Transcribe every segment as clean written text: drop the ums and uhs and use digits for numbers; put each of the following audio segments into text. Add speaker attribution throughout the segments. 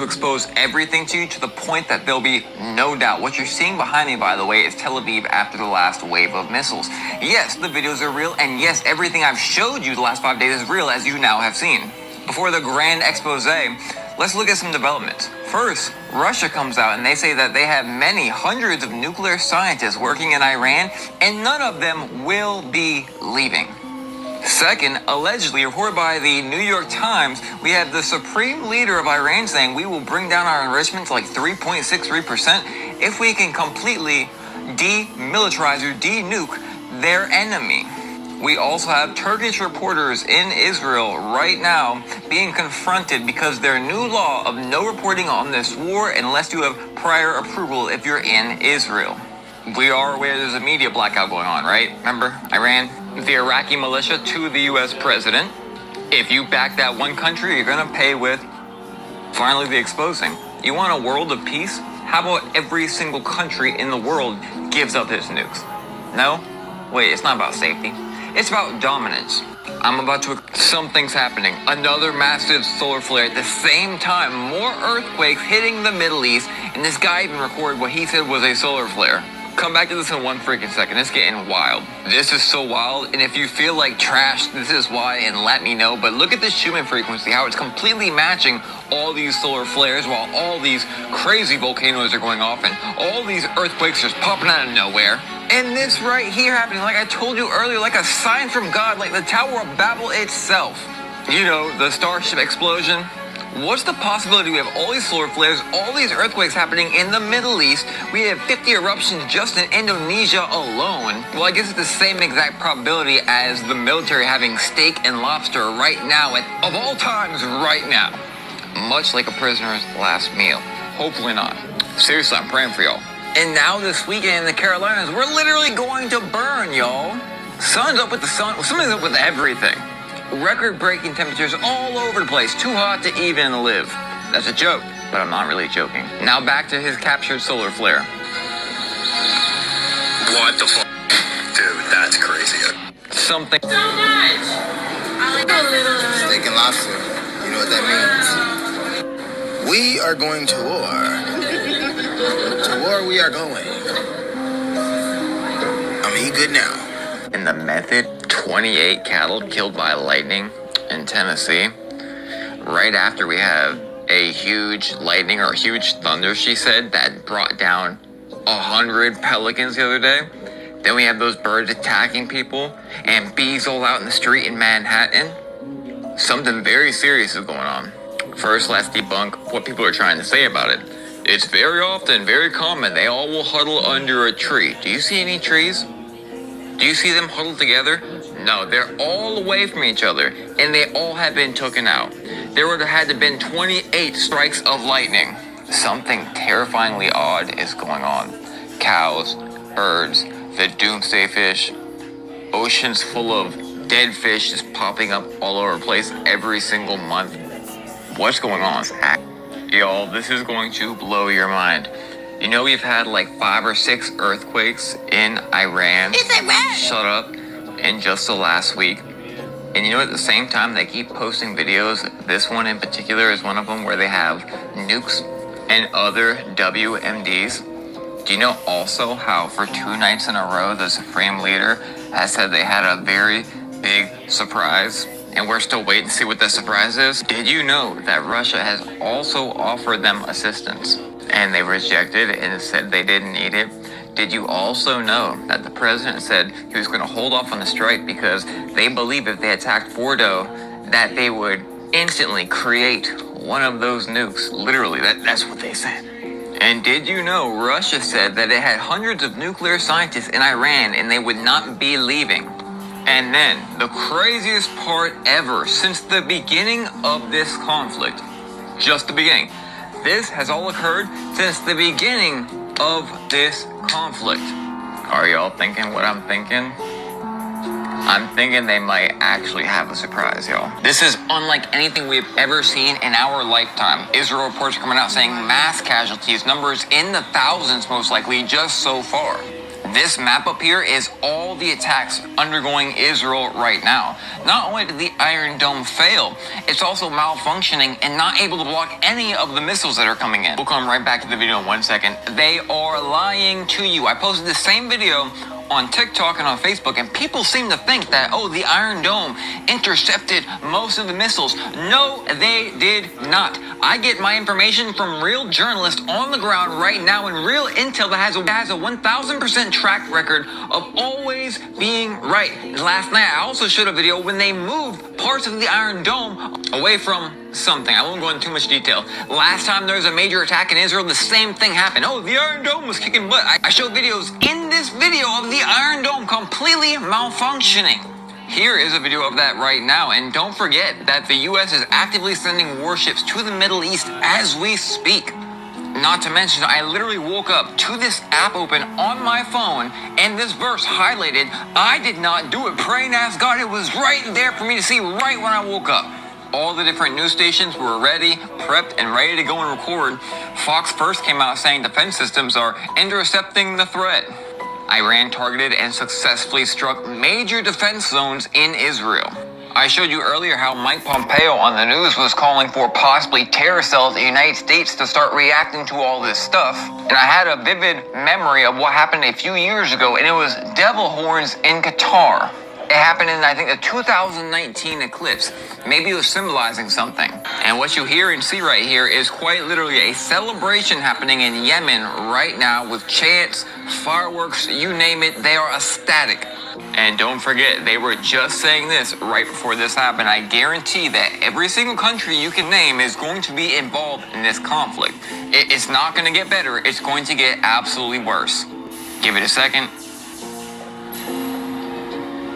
Speaker 1: to expose everything to you to the point that there'll be no doubt. What you're seeing behind me, by the way, is Tel Aviv after the last wave of missiles. Yes, the videos are real, and yes, everything I've showed you the last 5 days is real, as you now have seen. Before the grand expose, let's look at some developments. First, Russia comes out and they say that they have many hundreds of nuclear scientists working in Iran, and none of them will be leaving. Second, allegedly reported by the New York Times, we have the supreme leader of Iran saying we will bring down our enrichment to like 3.63% if we can completely demilitarize or de-nuke their enemy. We also have Turkish reporters in Israel right now being confronted because their new law of no reporting on this war unless you have prior approval if you're in Israel. We are aware there's a media blackout going on, right? Remember, Iran, the Iraqi militia to the US president. If you back that one country, you're gonna pay with finally the exposing. You want a world of peace? How about every single country in the world gives up its nukes? No? Wait, it's not about safety. It's about dominance. I'm about to... Something's happening. Another massive solar flare at the same time. More earthquakes hitting the Middle East. And this guy even recorded what he said was a solar flare. Come back to this in one freaking second. It's getting wild. This is so wild. And if you feel like trash, this is why, and let me know. But look at this Schumann frequency, how it's completely matching all these solar flares while all these crazy volcanoes are going off and all these earthquakes just popping out of nowhere. And this right here happening, like I told you earlier, like a sign from God, like the Tower of Babel itself. You know, the Starship explosion. What's the possibility we have all these solar flares, all these earthquakes happening in the Middle East? We have 50 eruptions just in Indonesia alone. Well, I guess it's the same exact probability as the military having steak and lobster right now, at, of all times, right now. Much like a prisoner's last meal. Hopefully not. Seriously, I'm praying for y'all. And now this weekend in the Carolinas, we're literally going to burn, y'all. Sun's up with the sun. Something's up with everything. Record-breaking temperatures all over the place. Too hot to even live. That's a joke, but I'm not really joking. Now back to his captured solar flare.
Speaker 2: What the fuck? Dude, that's crazy.
Speaker 1: Something.
Speaker 3: So much. I like a little.
Speaker 4: Steak and lobster. You know what that means? We are going to war. To war we are going. I'm eat good now.
Speaker 1: In the method, 28 cattle killed by lightning in Tennessee. Right after we have a huge lightning or a huge thunder, she said, that brought down 100 pelicans the other day. Then we have those birds attacking people and bees all out in the street in Manhattan. Something very serious is going on. First, let's debunk what people are trying to say about it. It's very often, very common, they all will huddle under a tree. Do you see any trees? Do you see them huddled together? No, they're all away from each other, and they all have been taken out. There would have had to have been 28 strikes of lightning. Something terrifyingly odd is going on. Cows, birds, the doomsday fish, oceans full of dead fish just popping up all over the place every single month. What's going on? Y'all, this is going to blow your mind. You know, we've had like 5 or 6 earthquakes in Iran.
Speaker 3: It's Iran!
Speaker 1: Shut up. In just the last week. And you know, at the same time, they keep posting videos. This one in particular is one of them where they have nukes and other WMDs. Do you know also how for 2 nights in a row, the Supreme Leader has said they had a very big surprise? And we're still waiting to see what the surprise is. Did you know that Russia has also offered them assistance? And they rejected it and said they didn't need it. Did you also know that the president said he was going to hold off on the strike because they believe if they attacked Fordo, that they would instantly create one of those nukes? Literally, that's what they said. And did you know Russia said that it had hundreds of nuclear scientists in Iran and they would not be leaving? And then, the craziest part ever, since the beginning of this conflict, just the beginning, this has all occurred since the beginning of this conflict. Are y'all thinking what I'm thinking? I'm thinking they might actually have a surprise, y'all. This is unlike anything we've ever seen in our lifetime. Israel reports are coming out saying mass casualties, numbers in the thousands most likely, just so far. This map up here is all the attacks undergoing Israel right now. Not only did the Iron Dome fail, it's also malfunctioning and not able to block any of the missiles that are coming in. We'll come right back to the video in 1 second. They are lying to you. I posted the same video on TikTok and on Facebook, and people seem to think that, oh, the Iron Dome intercepted most of the missiles. No, they did not. I get my information from real journalists on the ground right now and real intel that has a 1,000% track record of always being right. Last night, I also showed a video when they moved parts of the Iron Dome away from something. I won't go into too much detail. Last time there was a major attack in Israel, the same thing happened. Oh, the Iron Dome was kicking butt. I showed videos in this video of the Iron Dome completely malfunctioning. Here is a video of that right now. And don't forget that the U.S. is actively sending warships to the Middle East as we speak. Not to mention, I literally woke up to this app open on my phone and this verse highlighted. I did not do it. Pray and ask God. It was right there for me to see right when I woke up. All the different news stations were ready, prepped, and ready to go and record. Fox first came out saying defense systems are intercepting the threat. Iran targeted and successfully struck major defense zones in Israel. I showed you earlier how Mike Pompeo on the news was calling for possibly terror cells in the United States to start reacting to all this stuff. And I had a vivid memory of what happened a few years ago, and it was devil horns in Qatar. It happened in, I think, the 2019 eclipse. Maybe it was symbolizing something. And what you hear and see right here is quite literally a celebration happening in Yemen right now with chants, fireworks, you name it. They are ecstatic. And don't forget, they were just saying this right before this happened. I guarantee that every single country you can name is going to be involved in this conflict. It's not going to get better. It's going to get absolutely worse. Give it a second.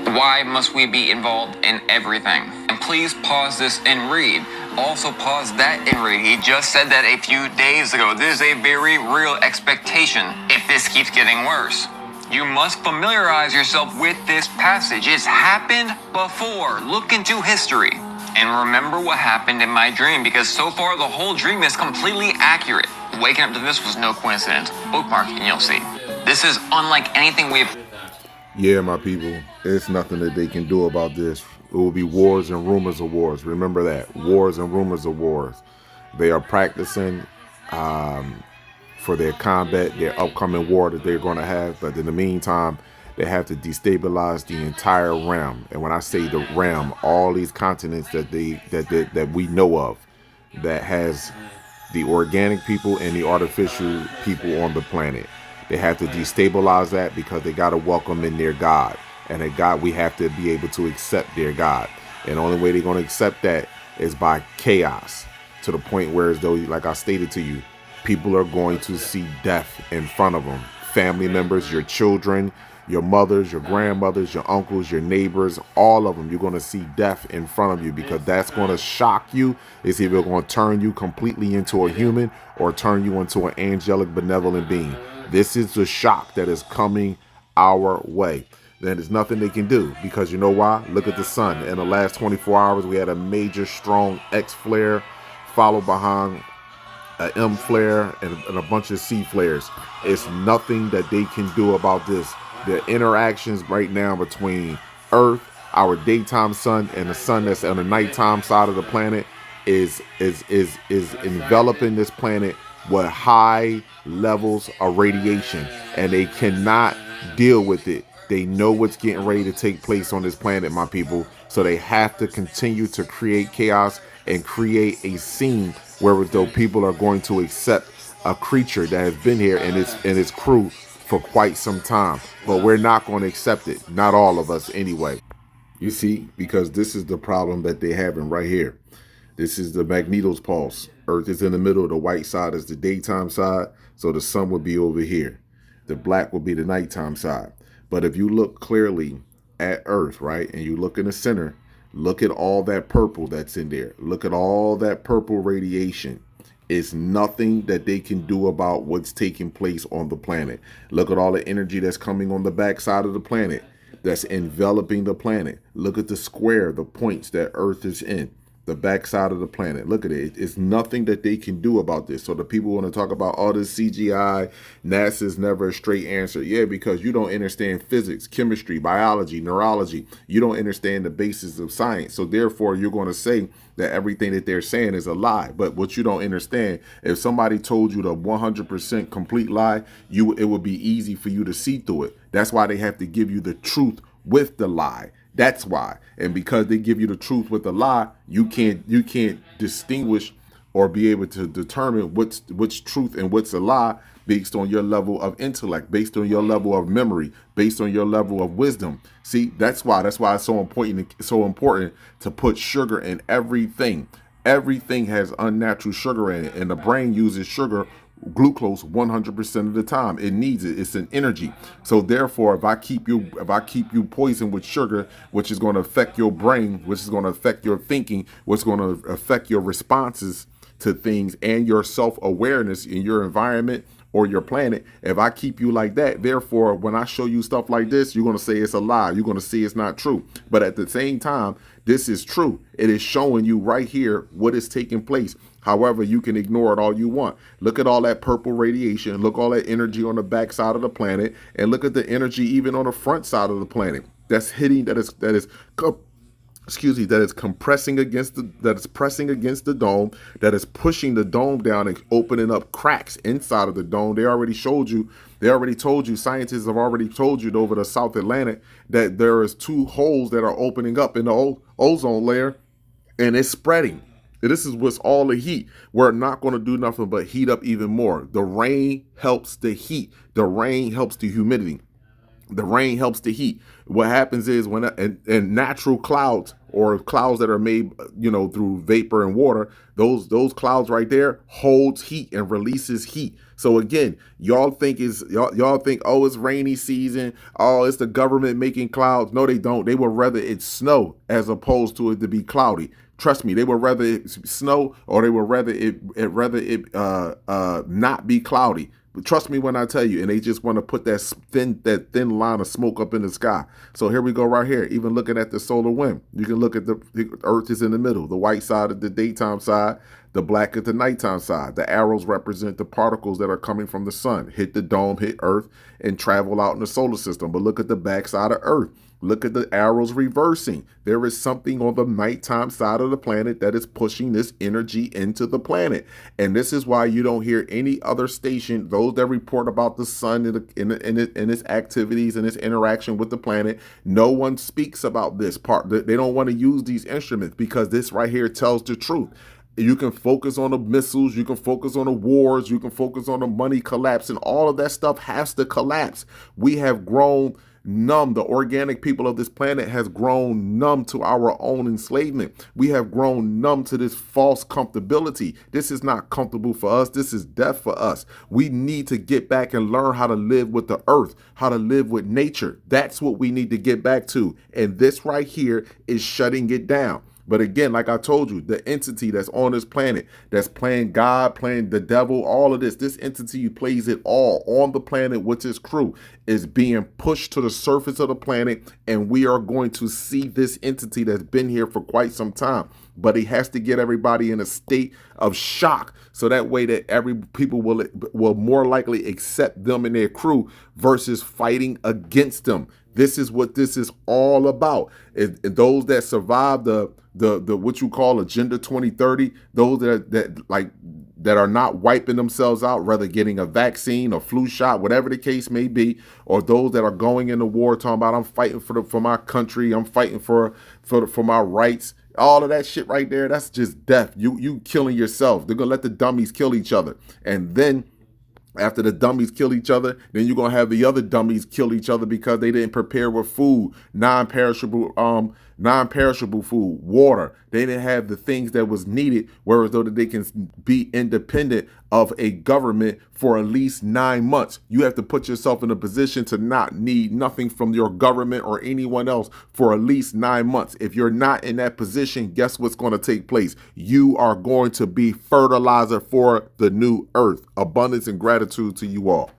Speaker 1: Why must we be involved in everything? And please pause this and read. Also pause that and read. He just said that a few days ago. This is a very real expectation if this keeps getting worse. You must familiarize yourself with this passage. It's happened before. Look into history. And remember what happened in my dream, because so far the whole dream is completely accurate. Waking up to this was no coincidence. Bookmark and you'll see. This is unlike anything we've...
Speaker 5: Yeah, my people, it's nothing that they can do about this. It will be wars and rumors of wars. Remember that. Wars and rumors of wars. They are practicing for their combat, their upcoming war that they're going to have. But in the meantime, they have to destabilize the entire realm. And when I say the realm, all these continents that we know of, that has the organic people and the artificial people on the planet. They have to destabilize that because they got to welcome in their God. And a God, we have to be able to accept their God. And the only way they're going to accept that is by chaos, to the point where, as though, like I stated to you, people are going to see death in front of them. Family members, your children, your mothers, your grandmothers, your uncles, your neighbors, all of them, you're going to see death in front of you, because that's going to shock you. It's either going to turn you completely into a human or turn you into an angelic, benevolent being. This is the shock that is coming our way. Then there's nothing they can do, because you know why? Look at the sun. In the last 24 hours, we had a major strong X flare followed behind an M flare and a bunch of C flares. It's nothing that they can do about this. The interactions right now between Earth, our daytime sun, and the sun that's on the nighttime side of the planet is enveloping this planet with high levels of radiation, and they cannot deal with it. They know what's getting ready to take place on this planet, my people. So they have to continue to create chaos and create a scene where though people are going to accept a creature that has been here and its crew for quite some time. But we're not going to accept it. Not all of us anyway. You see, because this is the problem that they're having right here. This is the Magneto's pulse. Earth is in the middle. The white side is the daytime side. So the sun would be over here. The black will be the nighttime side. But if you look clearly at Earth, right, and you look in the center, look at all that purple that's in there. Look at all that purple radiation. It's nothing that they can do about what's taking place on the planet. Look at all the energy that's coming on the backside of the planet that's enveloping the planet. Look at the square, the points that Earth is in. the backside of the planet. Look at it. It's nothing that they can do about this. So the people want to talk about all this CGI, NASA's never a straight answer. Yeah, because you don't understand physics, chemistry, biology, neurology. You don't understand the basis of science. So therefore, you're going to say that everything that they're saying is a lie. But what you don't understand, if somebody told you the 100% complete lie, it would be easy for you to see through it. That's why they have to give you the truth with the lie. That's why. And because they give you the truth with the lie, you can't distinguish or be able to determine what's truth and what's a lie based on your level of intellect, based on your level of memory, based on your level of wisdom. See, that's why it's so important to put sugar in everything. Everything has unnatural sugar in it, and the brain uses sugar, glucose, 100% of the time. It needs it. It's an energy. So therefore, if I keep you poisoned with sugar, which is going to affect your brain, which is going to affect your thinking, which is going to affect your responses to things and your self-awareness in your environment or your planet, if I keep you like that, therefore, when I show you stuff like this, you're going to say it's a lie. You're going to see it's not true. But at the same time, this is true. It is showing you right here what is taking place. However, you can ignore it all you want. Look at all that purple radiation. Look all that energy on the back side of the planet, and look at the energy even on the front side of the planet. That's hitting. That is compressing against that is pressing against the dome, that is pushing the dome down and opening up cracks inside of the dome. They already told you, scientists have already told you over the South Atlantic that there is 2 holes that are opening up in the ozone layer, and it's spreading. This is what's all the heat. We're not going to do nothing but heat up even more. The rain helps the heat. The rain helps the humidity. The rain helps the heat. What happens is when and natural clouds, or clouds that are made, through vapor and water, those clouds right there holds heat and releases heat. So again, y'all think, oh, it's rainy season. Oh, it's the government making clouds. No, they don't. They would rather it snow as opposed to it to be cloudy. Trust me, they would rather it snow, or they would rather it not be cloudy. But trust me when I tell you, and they just want to put that thin line of smoke up in the sky. So here we go right here. Even looking at the solar wind, you can look at the Earth is in the middle. The white side is the daytime side. The black is the nighttime side. The arrows represent the particles that are coming from the sun, hit the dome, hit Earth, and travel out in the solar system. But look at the back side of Earth. Look at the arrows reversing. There is something on the nighttime side of the planet that is pushing this energy into the planet. And this is why you don't hear any other station, those that report about the sun and its activities and its interaction with the planet. No one speaks about this part. They don't want to use these instruments because this right here tells the truth. You can focus on the missiles, you can focus on the wars, you can focus on the money collapse, and all of that stuff has to collapse. We have grown numb. The organic people of this planet has grown numb to our own enslavement. We have grown numb to this false comfortability. This is not comfortable for us. This is death for us. We need to get back and learn how to live with the earth, how to live with nature. That's what we need to get back to. And this right here is shutting it down. But again, like I told you, the entity that's on this planet, that's playing God, playing the devil, all of this entity plays it all on the planet with his crew, is being pushed to the surface of the planet. And we are going to see this entity that's been here for quite some time. But he has to get everybody in a state of shock, so that way that people will more likely accept them and their crew versus fighting against them. This is what this is all about. And those that survive the what you call Agenda 2030, those that are not wiping themselves out, rather getting a vaccine or flu shot, whatever the case may be, or those that are going into war talking about I'm fighting for my country, I'm fighting for my rights. All of that shit right there, that's just death. You killing yourself. They're gonna let the dummies kill each other, and then after the dummies kill each other, then you're going to have the other dummies kill each other because they didn't prepare with food, non-perishable food, water. They didn't have the things that was needed, whereas though that they can be independent of a government for at least 9 months. You have to put yourself in a position to not need nothing from your government or anyone else for at least 9 months. If you're not in that position, guess what's going to take place? You are going to be fertilizer for the new earth. Abundance and gratitude to you all.